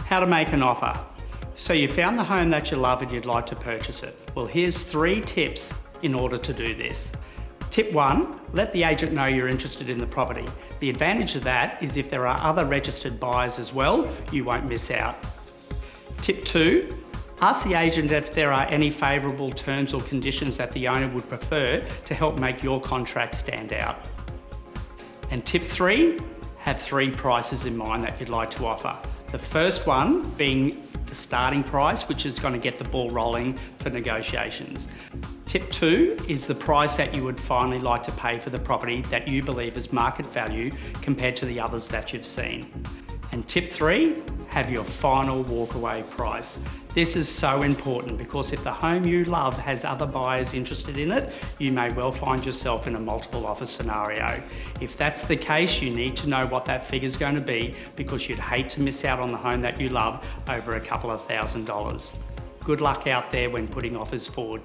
How to make an offer. So you found the home that you love and you'd like to purchase it. Well, here's 3 tips in order to do this. Tip 1, let the agent know you're interested in the property. The advantage of that is if there are other registered buyers as well, you won't miss out. Tip 2, ask the agent if there are any favourable terms or conditions that the owner would prefer to help make your contract stand out. And tip 3, have 3 prices in mind that you'd like to offer. The first one being the starting price, which is going to get the ball rolling for negotiations. Tip 2 is the price that you would finally like to pay for the property that you believe is market value compared to the others that you've seen. And tip 3, have your final walkaway price. This is so important because if the home you love has other buyers interested in it, you may well find yourself in a multiple offer scenario. If that's the case, you need to know what that figure is going to be because you'd hate to miss out on the home that you love over a couple of $1,000s. Good luck out there when putting offers forward.